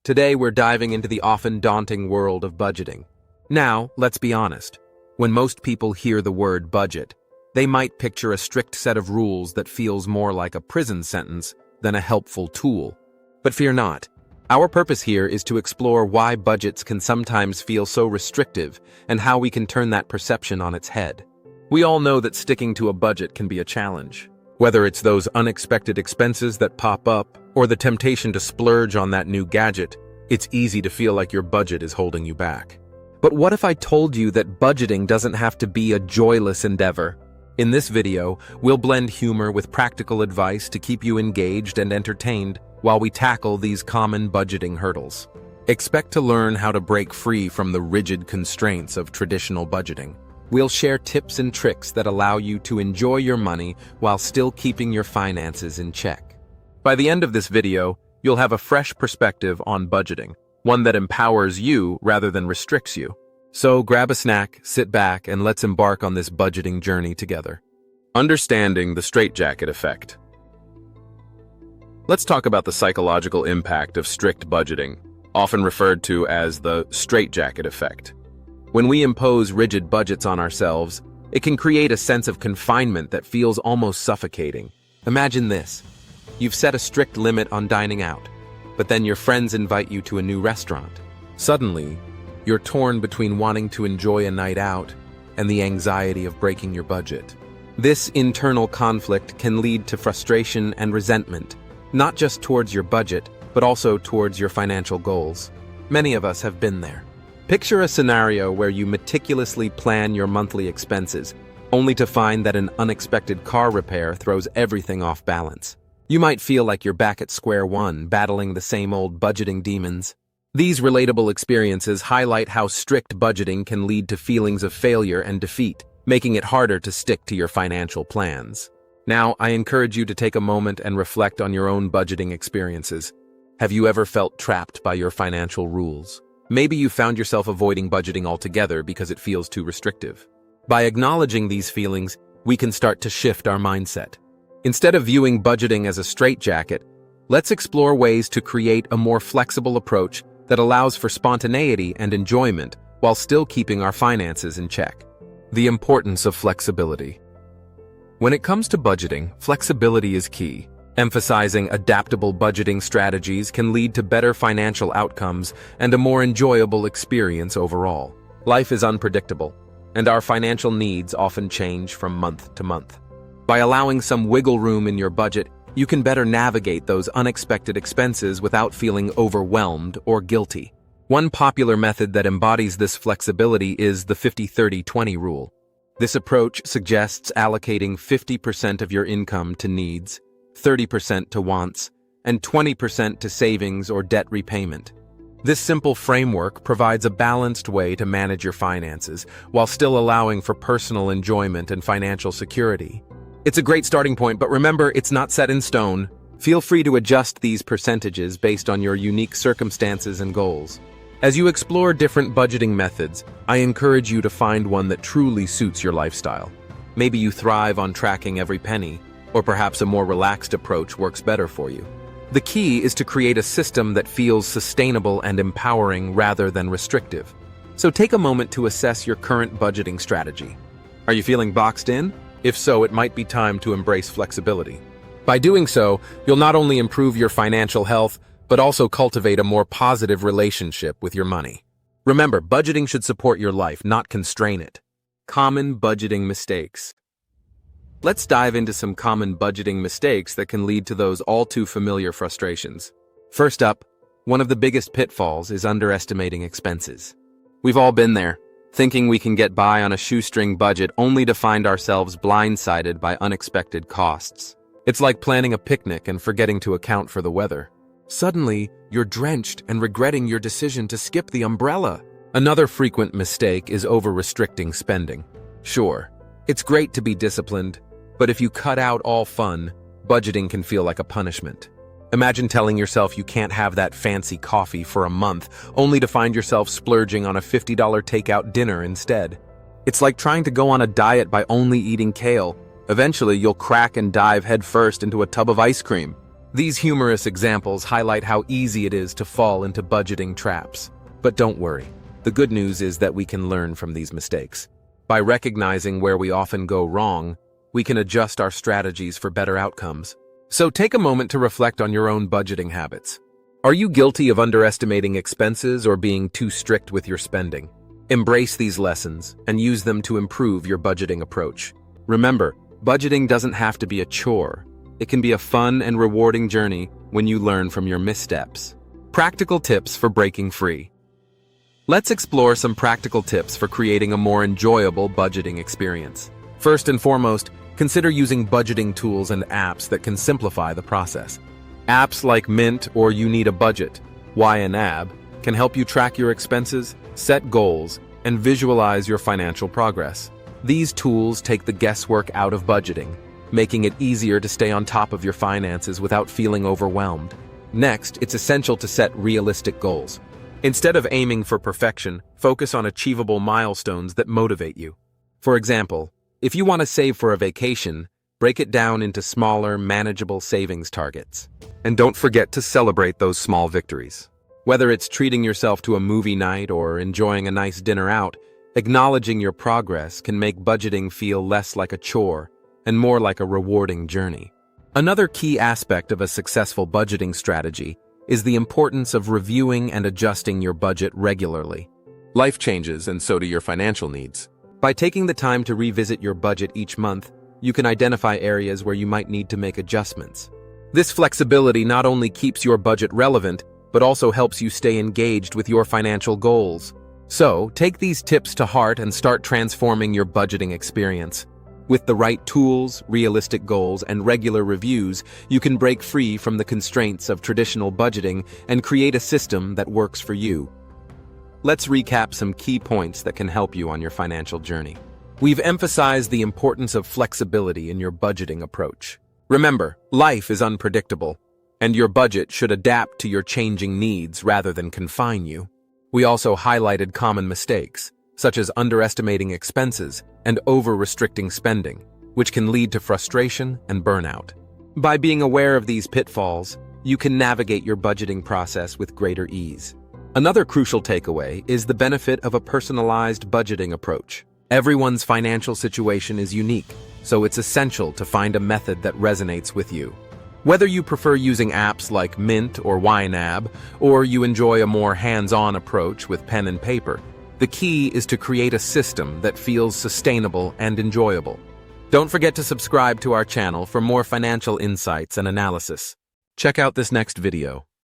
Today we're diving into the often daunting world of budgeting. Now, let's be honest. When most people hear the word budget, they might picture a strict set of rules that feels more like a prison sentence than a helpful tool. But fear not. Our purpose here is to explore why budgets can sometimes feel so restrictive and how we can turn that perception on its head. We all know that sticking to a budget can be a challenge. Whether it's those unexpected expenses that pop up or the temptation to splurge on that new gadget, it's easy to feel like your budget is holding you back. But what if I told you that budgeting doesn't have to be a joyless endeavor? In this video, we'll blend humor with practical advice to keep you engaged and entertained while we tackle these common budgeting hurdles. Expect to learn how to break free from the rigid constraints of traditional budgeting. We'll share tips and tricks that allow you to enjoy your money while still keeping your finances in check. By the end of this video, you'll have a fresh perspective on budgeting, one that empowers you rather than restricts you. So grab a snack, sit back, and let's embark on this budgeting journey together. Understanding the straitjacket effect. Let's talk about the psychological impact of strict budgeting, often referred to as the straitjacket effect. When we impose rigid budgets on ourselves, it can create a sense of confinement that feels almost suffocating. Imagine this. You've set a strict limit on dining out, but then your friends invite you to a new restaurant. Suddenly, you're torn between wanting to enjoy a night out and the anxiety of breaking your budget. This internal conflict can lead to frustration and resentment, not just towards your budget, but also towards your financial goals. Many of us have been there. Picture a scenario where you meticulously plan your monthly expenses, only to find that an unexpected car repair throws everything off balance. You might feel like you're back at square one, battling the same old budgeting demons. These relatable experiences highlight how strict budgeting can lead to feelings of failure and defeat, making it harder to stick to your financial plans. Now, I encourage you to take a moment and reflect on your own budgeting experiences. Have you ever felt trapped by your financial rules? Maybe you found yourself avoiding budgeting altogether because it feels too restrictive. By acknowledging these feelings, we can start to shift our mindset. Instead of viewing budgeting as a straitjacket, let's explore ways to create a more flexible approach that allows for spontaneity and enjoyment while still keeping our finances in check. The importance of flexibility. When it comes to budgeting, flexibility is key. Emphasizing adaptable budgeting strategies can lead to better financial outcomes and a more enjoyable experience overall. Life is unpredictable, and our financial needs often change from month to month. By allowing some wiggle room in your budget, you can better navigate those unexpected expenses without feeling overwhelmed or guilty. One popular method that embodies this flexibility is the 50-30-20 rule. This approach suggests allocating 50% of your income to needs, 30% to wants, and 20% to savings or debt repayment. This simple framework provides a balanced way to manage your finances while still allowing for personal enjoyment and financial security. It's a great starting point, but remember, it's not set in stone. Feel free to adjust these percentages based on your unique circumstances and goals. As you explore different budgeting methods, I encourage you to find one that truly suits your lifestyle. Maybe you thrive on tracking every penny, or perhaps a more relaxed approach works better for you. The key is to create a system that feels sustainable and empowering rather than restrictive. So take a moment to assess your current budgeting strategy. Are you feeling boxed in? If so, it might be time to embrace flexibility. By doing so, you'll not only improve your financial health, but also cultivate a more positive relationship with your money. Remember, budgeting should support your life, not constrain it. Common budgeting mistakes. Let's dive into some common budgeting mistakes that can lead to those all too familiar frustrations. First up, one of the biggest pitfalls is underestimating expenses. We've all been there, thinking we can get by on a shoestring budget only to find ourselves blindsided by unexpected costs. It's like planning a picnic and forgetting to account for the weather. Suddenly, you're drenched and regretting your decision to skip the umbrella. Another frequent mistake is over-restricting spending. Sure, it's great to be disciplined, but if you cut out all fun, budgeting can feel like a punishment. Imagine telling yourself you can't have that fancy coffee for a month, only to find yourself splurging on a $50 takeout dinner instead. It's like trying to go on a diet by only eating kale. Eventually, you'll crack and dive headfirst into a tub of ice cream. These humorous examples highlight how easy it is to fall into budgeting traps. But don't worry, the good news is that we can learn from these mistakes. By recognizing where we often go wrong, we can adjust our strategies for better outcomes. So take a moment to reflect on your own budgeting habits. Are you guilty of underestimating expenses or being too strict with your spending? Embrace these lessons and use them to improve your budgeting approach. Remember, budgeting doesn't have to be a chore. It can be a fun and rewarding journey when you learn from your missteps. Practical tips for breaking free. Let's explore some practical tips for creating a more enjoyable budgeting experience. First and foremost, consider using budgeting tools and apps that can simplify the process. Apps like Mint or You Need a Budget, YNAB, can help you track your expenses, set goals, and visualize your financial progress. These tools take the guesswork out of budgeting, making it easier to stay on top of your finances without feeling overwhelmed. Next, it's essential to set realistic goals. Instead of aiming for perfection, focus on achievable milestones that motivate you. For example, if you want to save for a vacation, break it down into smaller, manageable savings targets. And don't forget to celebrate those small victories. Whether it's treating yourself to a movie night or enjoying a nice dinner out, acknowledging your progress can make budgeting feel less like a chore and more like a rewarding journey. Another key aspect of a successful budgeting strategy is the importance of reviewing and adjusting your budget regularly. Life changes, and so do your financial needs. By taking the time to revisit your budget each month, you can identify areas where you might need to make adjustments. This flexibility not only keeps your budget relevant, but also helps you stay engaged with your financial goals. So, take these tips to heart and start transforming your budgeting experience. With the right tools, realistic goals, and regular reviews, you can break free from the constraints of traditional budgeting and create a system that works for you. Let's recap some key points that can help you on your financial journey. We've emphasized the importance of flexibility in your budgeting approach. Remember, life is unpredictable, and your budget should adapt to your changing needs rather than confine you. We also highlighted common mistakes, such as underestimating expenses and over-restricting spending, which can lead to frustration and burnout. By being aware of these pitfalls, you can navigate your budgeting process with greater ease. Another crucial takeaway is the benefit of a personalized budgeting approach. Everyone's financial situation is unique, so it's essential to find a method that resonates with you. Whether you prefer using apps like Mint or YNAB, or you enjoy a more hands-on approach with pen and paper, the key is to create a system that feels sustainable and enjoyable. Don't forget to subscribe to our channel for more financial insights and analysis. Check out this next video.